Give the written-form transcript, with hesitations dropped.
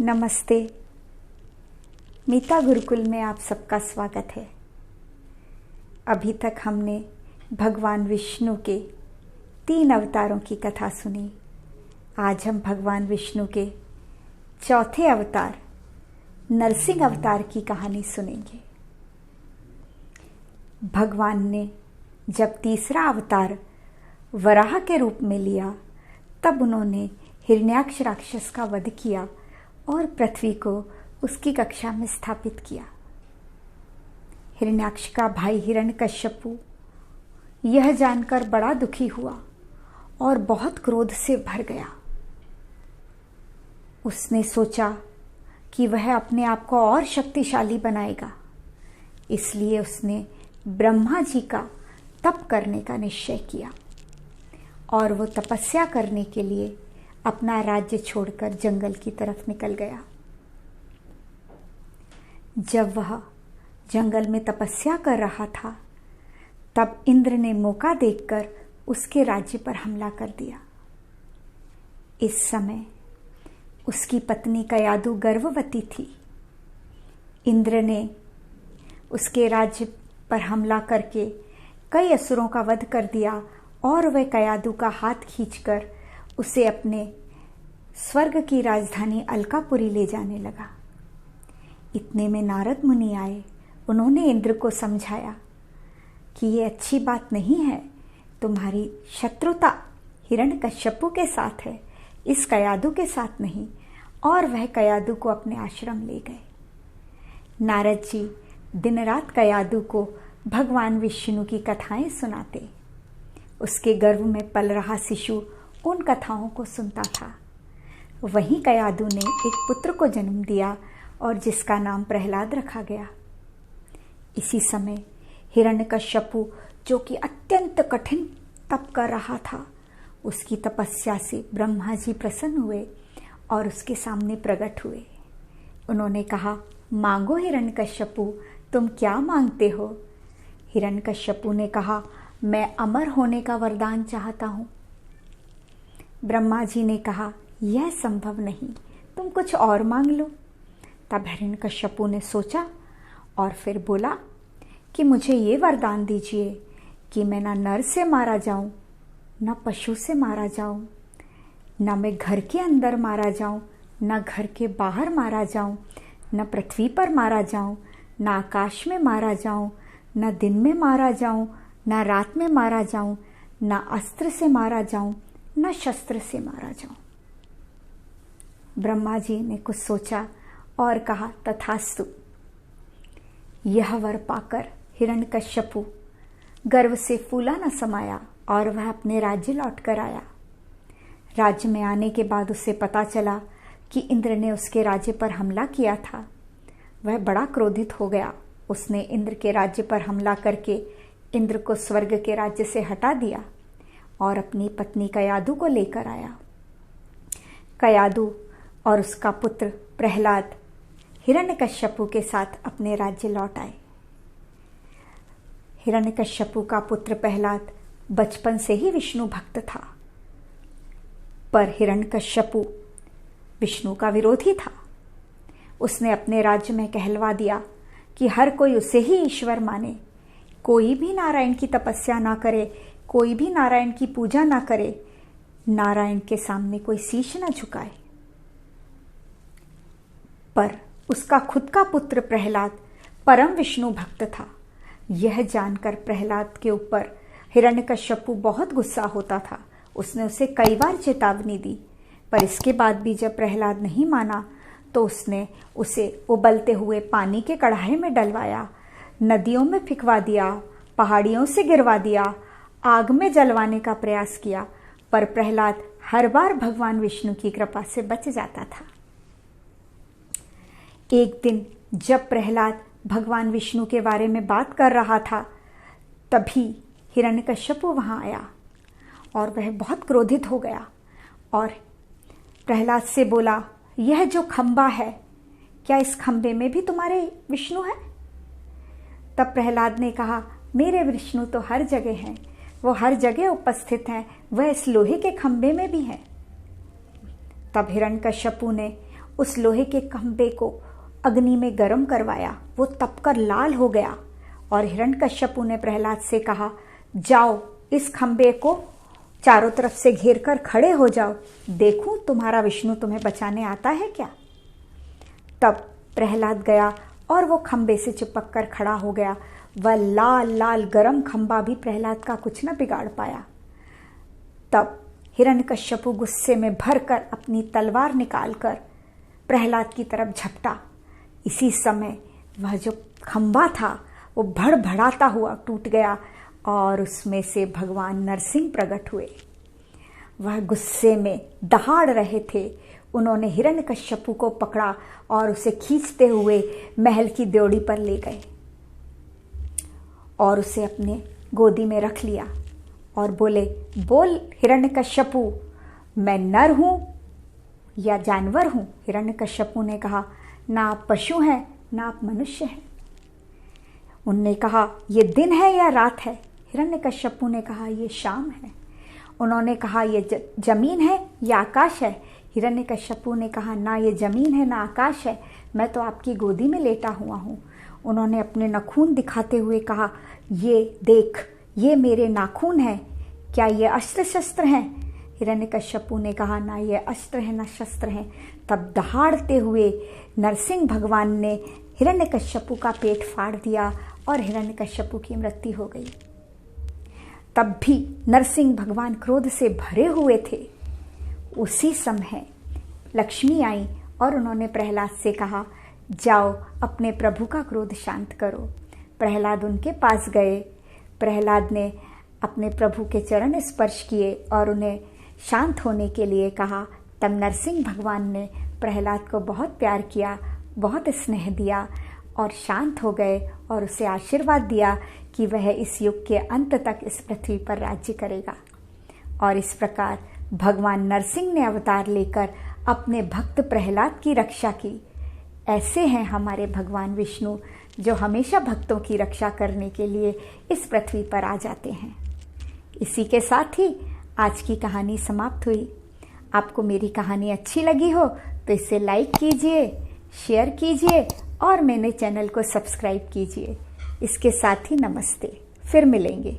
नमस्ते। मीता गुरुकुल में आप सबका स्वागत है। अभी तक हमने भगवान विष्णु के 3 अवतारों की कथा सुनी। आज हम भगवान विष्णु के चौथे अवतार नरसिंह अवतार की कहानी सुनेंगे। भगवान ने जब तीसरा अवतार वराह के रूप में लिया, तब उन्होंने हिरण्याक्ष राक्षस का वध किया और पृथ्वी को उसकी कक्षा में स्थापित किया। हिरण्याक्ष का भाई हिरण्यकश्यपु यह जानकर बड़ा दुखी हुआ और बहुत क्रोध से भर गया। उसने सोचा कि वह अपने आप को और शक्तिशाली बनाएगा, इसलिए उसने ब्रह्मा जी का तप करने का निश्चय किया और वो तपस्या करने के लिए अपना राज्य छोड़कर जंगल की तरफ निकल गया। जब वह जंगल में तपस्या कर रहा था, तब इंद्र ने मौका देखकर उसके राज्य पर हमला कर दिया। इस समय उसकी पत्नी कयादु गर्भवती थी। इंद्र ने उसके राज्य पर हमला करके कई असुरों का वध कर दिया और वह कयादु का हाथ खींचकर उसे अपने स्वर्ग की राजधानी अलकापुरी ले जाने लगा। इतने में नारद मुनि आए। उन्होंने इंद्र को समझाया कि ये अच्छी बात नहीं है, तुम्हारी शत्रुता हिरण्यकश्यपु के साथ है, इस कयादु के साथ नहीं। और वह कयादु को अपने आश्रम ले गए। नारद जी दिन रात कयादु को भगवान विष्णु की कथाएं सुनाते। उसके गर्भ में पल रहा शिशु उन कथाओं को सुनता था। वहीं कयादु ने एक पुत्र को जन्म दिया और जिसका नाम प्रहलाद रखा गया। इसी समय हिरण्यकश्यपु, जो कि अत्यंत कठिन तप कर रहा था, उसकी तपस्या से ब्रह्मा जी प्रसन्न हुए और उसके सामने प्रकट हुए। उन्होंने कहा, मांगो हिरण्यकश्यपु, तुम क्या मांगते हो? हिरण्यकश्यपु ने कहा, मैं अमर होने का वरदान चाहता हूँ। ब्रह्मा जी ने कहा, यह संभव नहीं, तुम कुछ और मांग लो। तब हिरण्यकश्यपु ने सोचा और फिर बोला कि मुझे ये वरदान दीजिए कि मैं ना नर से मारा जाऊं, ना पशु से मारा जाऊं, ना मैं घर के अंदर मारा जाऊं, ना घर के बाहर मारा जाऊं, ना पृथ्वी पर मारा जाऊं, ना आकाश में मारा जाऊं, ना दिन में मारा जाऊं, ना रात में मारा जाऊं, ना अस्त्र से मारा जाऊं, ना शस्त्र से मारा जाऊं। ब्रह्मा जी ने कुछ सोचा और कहा, तथास्तु। यह वर पाकर हिरण्यकश्यपु गर्व से फूला न समाया और वह अपने राज्य लौट कर आया। राज्य में आने के बाद उसे पता चला कि इंद्र ने उसके राज्य पर हमला किया था। वह बड़ा क्रोधित हो गया। उसने इंद्र के राज्य पर हमला करके इंद्र को स्वर्ग के राज्य से हटा दिया और अपनी पत्नी कयादु को लेकर आया। कयादु और उसका पुत्र प्रहलाद हिरण्यकश्यपु के साथ अपने राज्य लौट आए। हिरण्यकश्यपु का पुत्र प्रहलाद बचपन से ही विष्णु भक्त था, पर हिरण्यकश्यपु विष्णु का विरोधी था। उसने अपने राज्य में कहलवा दिया कि हर कोई उसे ही ईश्वर माने, कोई भी नारायण की तपस्या ना करे, कोई भी नारायण की पूजा ना करे, नारायण के सामने कोई शीश ना झुकाए। पर उसका खुद का पुत्र प्रहलाद परम विष्णु भक्त था। यह जानकर प्रहलाद के ऊपर हिरण्यकश्यपु बहुत गुस्सा होता था। उसने उसे कई बार चेतावनी दी, पर इसके बाद भी जब प्रहलाद नहीं माना तो उसने उसे उबलते हुए पानी के कढ़ाई में डलवाया, नदियों में फिकवा दिया, पहाड़ियों से गिरवा दिया, आग में जलवाने का प्रयास किया, पर प्रहलाद हर बार भगवान विष्णु की कृपा से बच जाता था। एक दिन जब प्रहलाद भगवान विष्णु के बारे में बात कर रहा था, तभी हिरण्यकश्यपु वहां आया और वह बहुत क्रोधित हो गया और प्रहलाद से बोला, यह जो खंबा है, क्या इस खंबे में भी तुम्हारे विष्णु है? तब प्रहलाद ने कहा, मेरे विष्णु तो हर जगह हैं, वो हर जगह उपस्थित हैं, वह इस लोहे के खंबे में भी हैं। तब हिरण्यकश्यपु ने उस लोहे के खंबे को अग्नि में गर्म करवाया। वो तपकर लाल हो गया और हिरण्यकश्यपु ने प्रहलाद से कहा, जाओ इस खंबे को चारों तरफ से घेर कर खड़े हो जाओ, देखूं तुम्हारा विष्णु तुम्हें बचाने आता है क्या। तब प्रहलाद गया और वो खंबे से चिपक कर खड़ा हो गया। वह लाल लाल गरम खंबा भी प्रहलाद का कुछ न बिगाड़ पाया। तब हिरण्यकश्यपु गुस्से में भरकर अपनी तलवार निकालकर प्रहलाद की तरफ झपटा। इसी समय वह जो खंबा था वो भड़भड़ाता हुआ टूट गया और उसमें से भगवान नरसिंह प्रकट हुए। वह गुस्से में दहाड़ रहे थे। उन्होंने हिरण्यकश्यपु को पकड़ा और उसे खींचते हुए महल की ड्योढ़ी पर ले गए और उसे अपने गोदी में रख लिया और बोले, बोल हिरण्यकश्यपु, मैं नर हूं या जानवर हूं। हिरण्यकश्यपु ने कहा, ना आप पशु हैं ना आप मनुष्य हैं। उनने कहा, ये दिन है या रात है। हिरण्यकश्यपु ने कहा, ये शाम है। उन्होंने कहा, ये जमीन है या आकाश है। हिरण्यकश्यपु ने कहा, ना ये जमीन है ना आकाश है, मैं तो आपकी गोदी में लेटा हुआ हूँ। उन्होंने अपने नाखून दिखाते हुए कहा, ये देख, ये मेरे नाखून हैं, क्या ये अस्त्र शस्त्र हैं। हिरण्यकश्यपु ने कहा, ना ये अस्त्र है ना शस्त्र हैं। तब दहाड़ते हुए नरसिंह भगवान ने हिरण्यकश्यपु का पेट फाड़ दिया और हिरण्यकश्यपु की मृत्यु हो गई। तब भी नरसिंह भगवान क्रोध से भरे हुए थे। उसी समय लक्ष्मी आई और उन्होंने प्रहलाद से कहा, जाओ अपने प्रभु का क्रोध शांत करो। प्रहलाद उनके पास गए। प्रहलाद ने अपने प्रभु के चरण स्पर्श किए और उन्हें शांत होने के लिए कहा। तब नरसिंह भगवान ने प्रहलाद को बहुत प्यार किया, बहुत स्नेह दिया और शांत हो गए और उसे आशीर्वाद दिया कि वह इस युग के अंत तक इस पृथ्वी पर राज्य करेगा। और इस प्रकार भगवान नरसिंह ने अवतार लेकर अपने भक्त प्रहलाद की रक्षा की। ऐसे हैं हमारे भगवान विष्णु, जो हमेशा भक्तों की रक्षा करने के लिए इस पृथ्वी पर आ जाते हैं। इसी के साथ ही आज की कहानी समाप्त हुई। आपको मेरी कहानी अच्छी लगी हो तो इसे लाइक कीजिए, शेयर कीजिए और मेरे चैनल को सब्सक्राइब कीजिए। इसके साथ ही नमस्ते, फिर मिलेंगे।